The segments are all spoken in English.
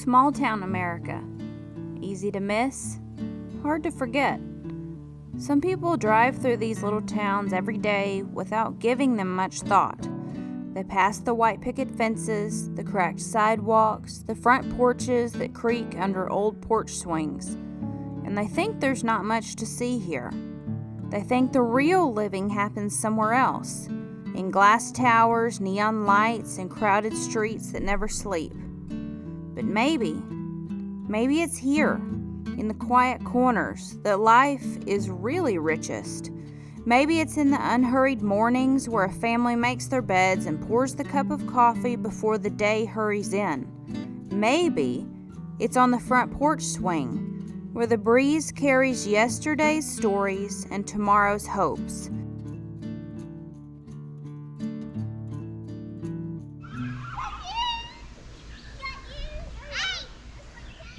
Small town America. Easy to miss, hard to forget. Some people drive through these little towns every day without giving them much thought. They pass the white picket fences, the cracked sidewalks, the front porches that creak under old porch swings, and they think there's not much to see here. They think the real living happens somewhere else, in glass towers, neon lights, and crowded streets that never sleep. But maybe it's here, in the quiet corners, that life is really richest. Maybe it's in the unhurried mornings where a family makes their beds and pours the cup of coffee before the day hurries in. Maybe it's on the front porch swing, where the breeze carries yesterday's stories and tomorrow's hopes.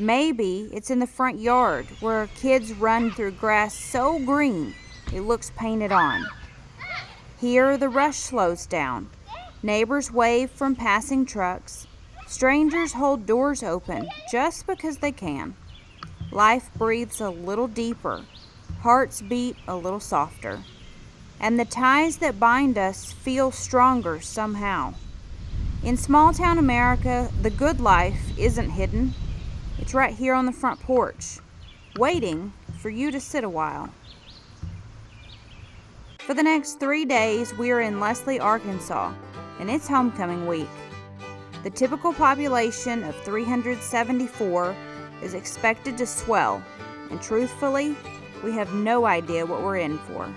Maybe it's in the front yard where kids run through grass so green it looks painted on. Here the rush slows down. Neighbors wave from passing trucks. Strangers hold doors open just because they can. Life breathes a little deeper. Hearts beat a little softer. And the ties that bind us feel stronger somehow. In small town America, the good life isn't hidden. It's right here on the front porch, waiting for you to sit a while. For the next 3 days, we are in Lesley, Arkansas, and it's homecoming week. The typical population of 374 is expected to swell, and truthfully, we have no idea what we're in for.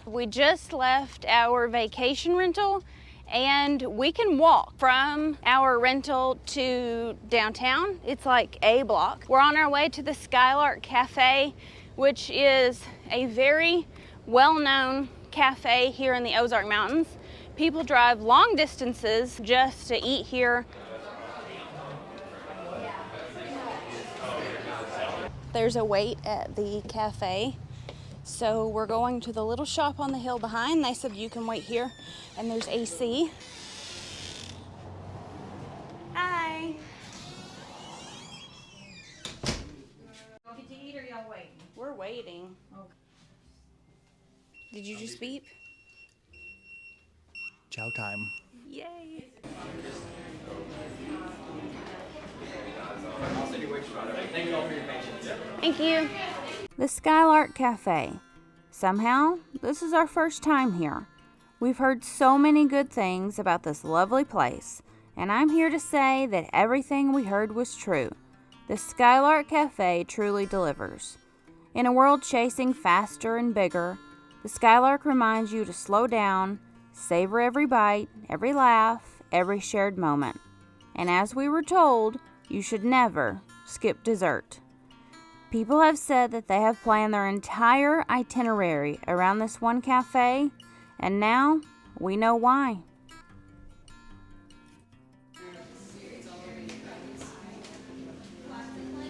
We just left our vacation rental and we can walk from our rental to downtown. It's like a block. We're on our way to the Skylark Cafe, which is a very well-known cafe here in the Ozark Mountains. People drive long distances just to eat here. There's a wait at the cafe. So we're going to the little shop on the hill behind. They said you can wait here, and there's AC. Hi. Y'all get to eat or y'all waiting? We're waiting. Okay. Did you just beep? Chow time. Yay. Thank you. The Skylark Cafe. Somehow, this is our first time here. We've heard so many good things about this lovely place, and I'm here to say that everything we heard was true. The Skylark Cafe truly delivers. In a world chasing faster and bigger, the Skylark reminds you to slow down, savor every bite, every laugh, every shared moment. And as we were told, you should never skip dessert. People have said that they have planned their entire itinerary around this one cafe, and now we know why.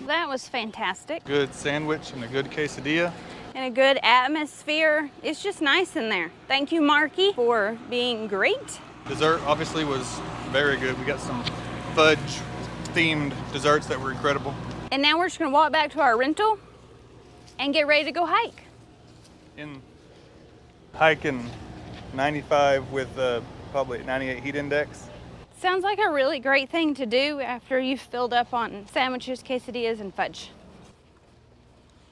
That was fantastic. Good sandwich and a good quesadilla. And a good atmosphere. It's just nice in there. Thank you, Marky, for being great. Dessert obviously was very good. We got some fudge-themed desserts that were incredible. And now we're just gonna walk back to our rental and get ready to go hike. Hiking 95 with probably 98 heat index. Sounds like a really great thing to do after you've filled up on sandwiches, quesadillas, and fudge.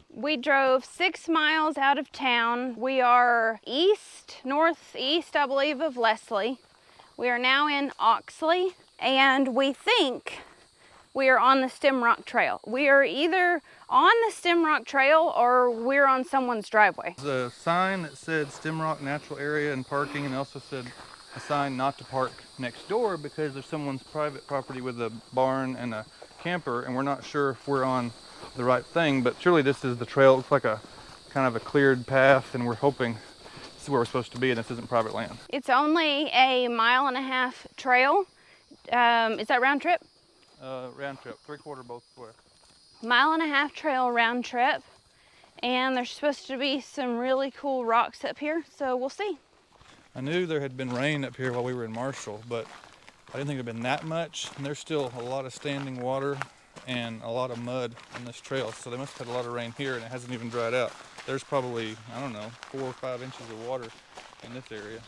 We drove 6 miles out of town. We are northeast, I believe, of Lesley. We are now in Oxley, and we think we are on the Stimrock Trail. We are either on the Stimrock Trail or we're on someone's driveway. There's a sign that said Stimrock Natural Area and Parking, and also said a sign not to park next door because there's someone's private property with a barn and a camper, and we're not sure if we're on the right thing, but surely this is the trail. It looks like a kind of a cleared path, and we're hoping this is where we're supposed to be and this isn't private land. It's only a 1.5 mile trail. Is that round trip? Round trip, 3/4 both ways. 1.5 mile trail round trip, and there's supposed to be some really cool rocks up here, so we'll see. I knew there had been rain up here while we were in Marshall, but I didn't think it had been that much. And there's still a lot of standing water and a lot of mud on this trail, so they must have had a lot of rain here and it hasn't even dried out. There's probably, I don't know, 4 or 5 inches of water in this area.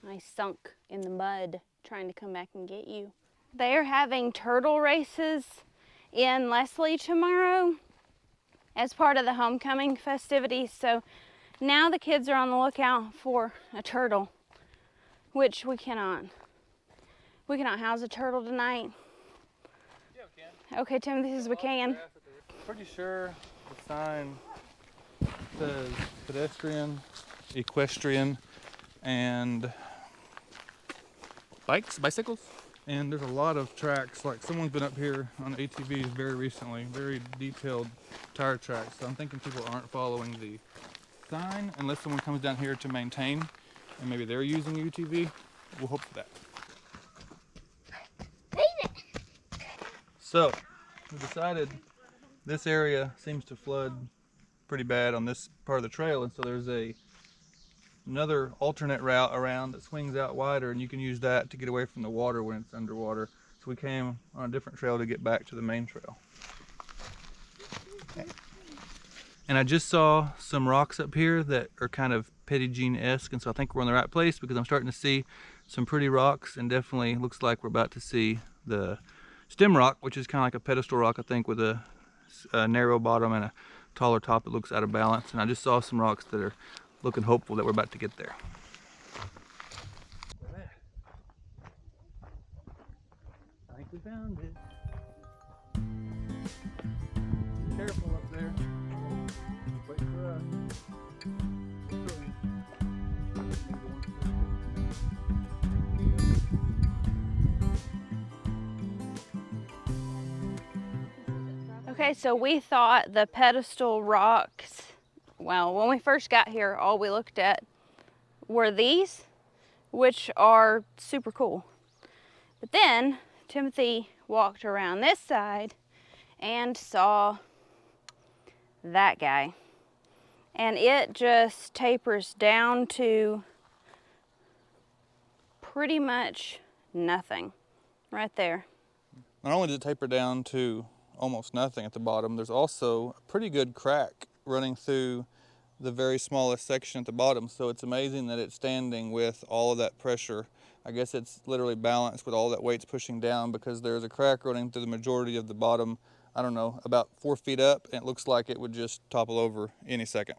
I sunk in the mud trying to come back and get you. They're having turtle races in Lesley tomorrow as part of the homecoming festivities. So now the kids are on the lookout for a turtle, which we cannot house a turtle tonight. Yeah, we can. Okay, Timothy says we can. Pretty sure the sign says pedestrian, equestrian, and bicycles. And there's a lot of tracks, like someone's been up here on ATVs very recently, very detailed tire tracks. So I'm thinking people aren't following the sign unless someone comes down here to maintain, and maybe they're using UTV. We'll hope for that. So we decided this area seems to flood pretty bad on this part of the trail, and so there's another alternate route around that swings out wider, and you can use that to get away from the water when it's underwater. So we came on a different trail to get back to the main trail. And I just saw some rocks up here that are kind of Petit Jean-esque, and so I think we're in the right place because I'm starting to see some pretty rocks, and definitely looks like we're about to see the Stimrock, which is kind of like a pedestal rock, I think, with a narrow bottom and a taller top that looks out of balance. And I just saw some rocks that are looking hopeful that we're about to get there. I think we found it. Be careful up there. Wait for us. Okay, so we thought the pedestal rocks, well, when we first got here, all we looked at were these, which are super cool. But then Timothy walked around this side and saw that guy. And it just tapers down to pretty much nothing right there. Not only does it taper down to almost nothing at the bottom, there's also a pretty good crack running through the very smallest section at the bottom. So it's amazing that it's standing with all of that pressure. I guess it's literally balanced with all that weight's pushing down, because there's a crack running through the majority of the bottom, I don't know, about 4 feet up, and it looks like it would just topple over any second.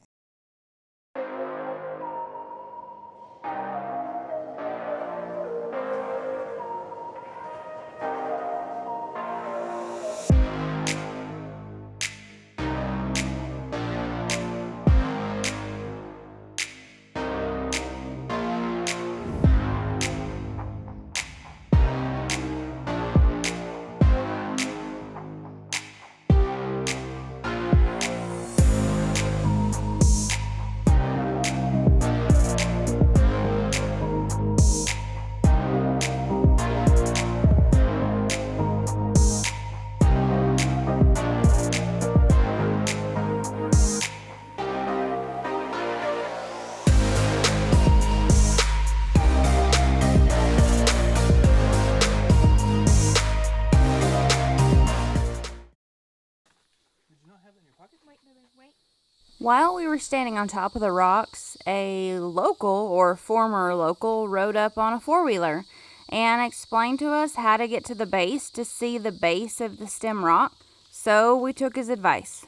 While we were standing on top of the rocks, a local or former local rode up on a four-wheeler and explained to us how to get to the base to see the base of the Stimrock. So we took his advice.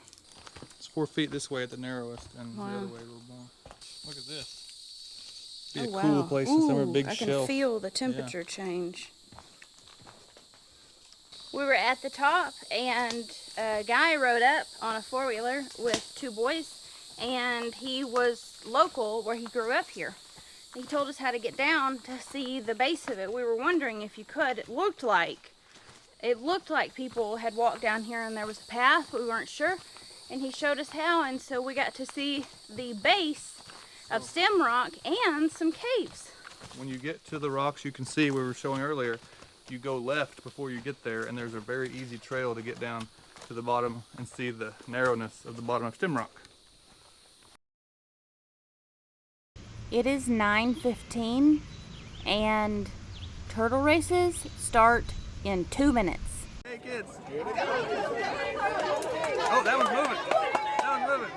It's 4 feet this way at the narrowest, and the other way a little more. Look at this. Be a cool place in summer, big I can shelf. feel the temperature change. We were at the top, and a guy rode up on a four-wheeler with 2 boys, and he was local where he grew up here. He told us how to get down to see the base of it. We were wondering if you could. It looked like people had walked down here and there was a path, but we weren't sure. And he showed us how, and so we got to see the base of Stimrock and some caves. When you get to the rocks, you can see, we were showing earlier, you go left before you get there, and there's a very easy trail to get down to the bottom and see the narrowness of the bottom of Stimrock. It is 9:15 and turtle races start in 2 minutes. Hey kids! Oh, that one's moving! That one's moving!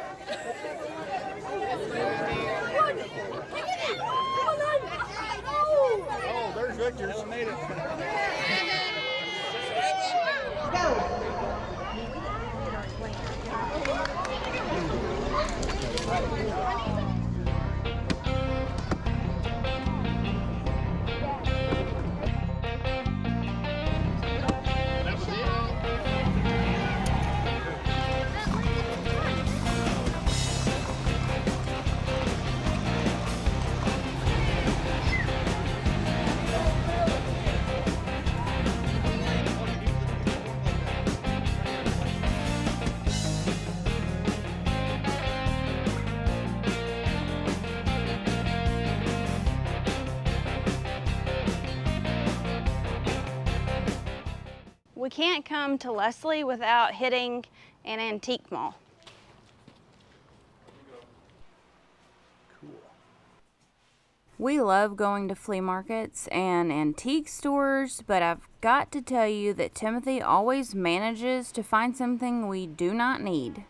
Oh, there's Victor. That one made it. We can't come to Lesley without hitting an antique mall. Cool. We love going to flea markets and antique stores, but I've got to tell you that Timothy always manages to find something we do not need.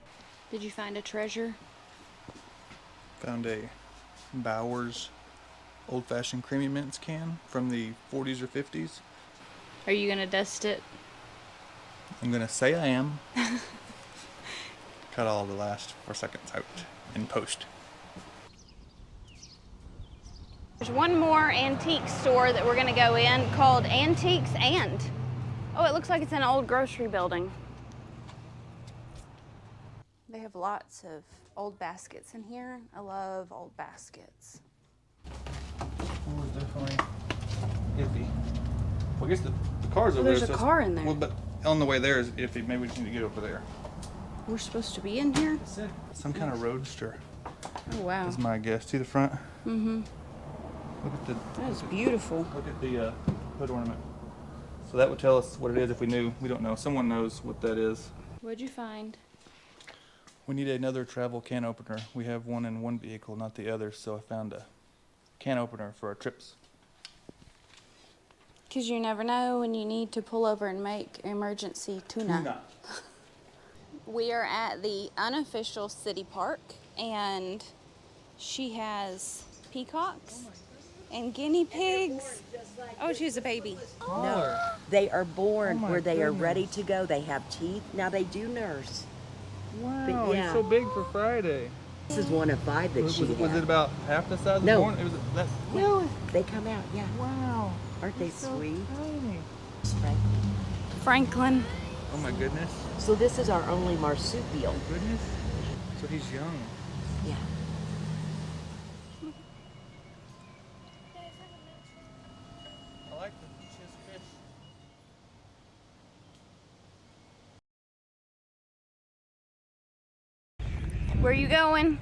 Did you find a treasure? Found a Bowers old-fashioned creamy mints can from the 40s or 50s. Are you gonna dust it? I'm gonna say I am. Cut all the last 4 seconds out in post. There's one more antique store that we're gonna go in called Antiques and. Oh, it looks like it's an old grocery building. They have lots of old baskets in here. I love old baskets. Oh, it's definitely iffy. Well, I guess the car's over there's there. a car in there. Well, but on the way there is iffy. Maybe we just need to get over there. We're supposed to be in here? Some kind of roadster Oh, wow. is my guess. See the front? Mm-hmm. Look at the. That is beautiful. Look at the hood ornament. So that would tell us what it is if we knew. We don't know. Someone knows what that is. What'd you find? We need another travel can opener. We have one in one vehicle, not the other. So I found a can opener for our trips. Because you never know when you need to pull over and make emergency tuna. We are at the unofficial city park, and she has peacocks and guinea pigs. Oh, she's a baby. No, they are born Oh my where they are goodness. ready to go. They have teeth. Now they do nurse. Wow, yeah. he's so big for Friday. This is one of 5 that Was she it had. about half the size of No. the horn? It was that. No, they come out, yeah. Wow. Aren't they So sweet? tiny. Right. Franklin. Oh my goodness. So this is our only marsupial. Goodness. So he's young. Yeah. I like the fish. Where you going?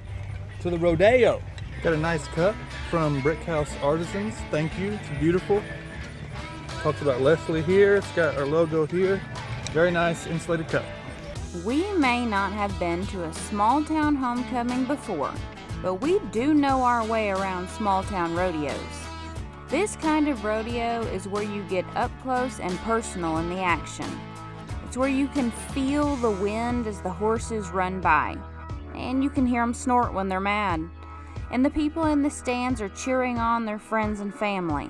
To the Rodeo. Got a nice cup from Brickhouse Artisans. Thank you. It's beautiful. Talks about Lesley here. It's got our logo here. Very nice insulated cup. We may not have been to a small town homecoming before, but we do know our way around small town rodeos. This kind of rodeo is where you get up close and personal in the action. It's where you can feel the wind as the horses run by, and you can hear them snort when they're mad. And the people in the stands are cheering on their friends and family.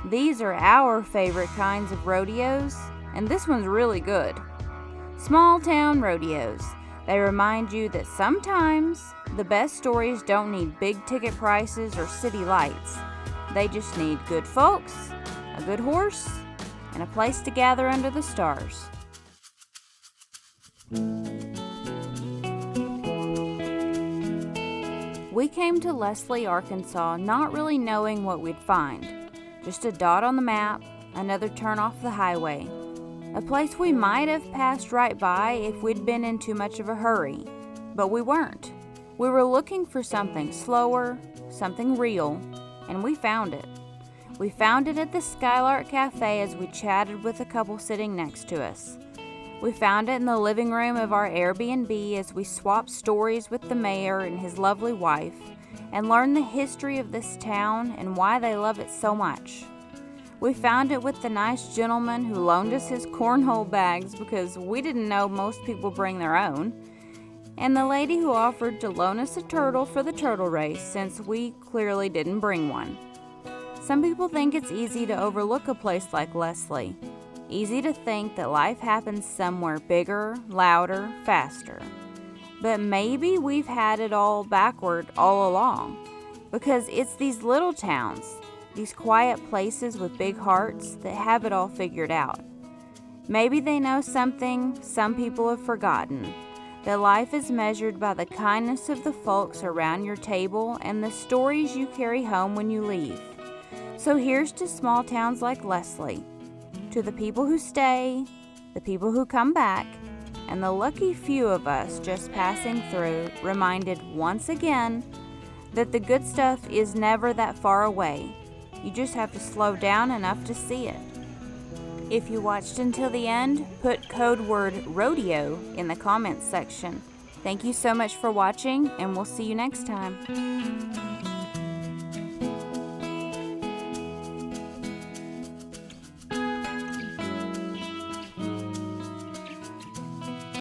These are our favorite kinds of rodeos, and this one's really good. Small town rodeos. They remind you that sometimes the best stories don't need big ticket prices or city lights. They just need good folks, a good horse, and a place to gather under the stars. We came to Lesley, Arkansas, not really knowing what we'd find. Just a dot on the map, another turn off the highway. A place we might have passed right by if we'd been in too much of a hurry. But we weren't. We were looking for something slower, something real, and we found it. We found it at the Skylark Cafe as we chatted with a couple sitting next to us. We found it in the living room of our Airbnb as we swapped stories with the mayor and his lovely wife and learned the history of this town and why they love it so much. We found it with the nice gentleman who loaned us his cornhole bags because we didn't know most people bring their own, and the lady who offered to loan us a turtle for the turtle race since we clearly didn't bring one. Some people think it's easy to overlook a place like Lesley. Easy to think that life happens somewhere bigger, louder, faster. But maybe we've had it all backward all along, because it's these little towns, these quiet places with big hearts that have it all figured out. Maybe they know something some people have forgotten, that life is measured by the kindness of the folks around your table and the stories you carry home when you leave. So here's to small towns like Lesley, to the people who stay, the people who come back, and the lucky few of us just passing through, reminded once again that the good stuff is never that far away. You just have to slow down enough to see it. If you watched until the end, put code word Rodeo in the comments section. Thank you so much for watching, and we'll see you next time.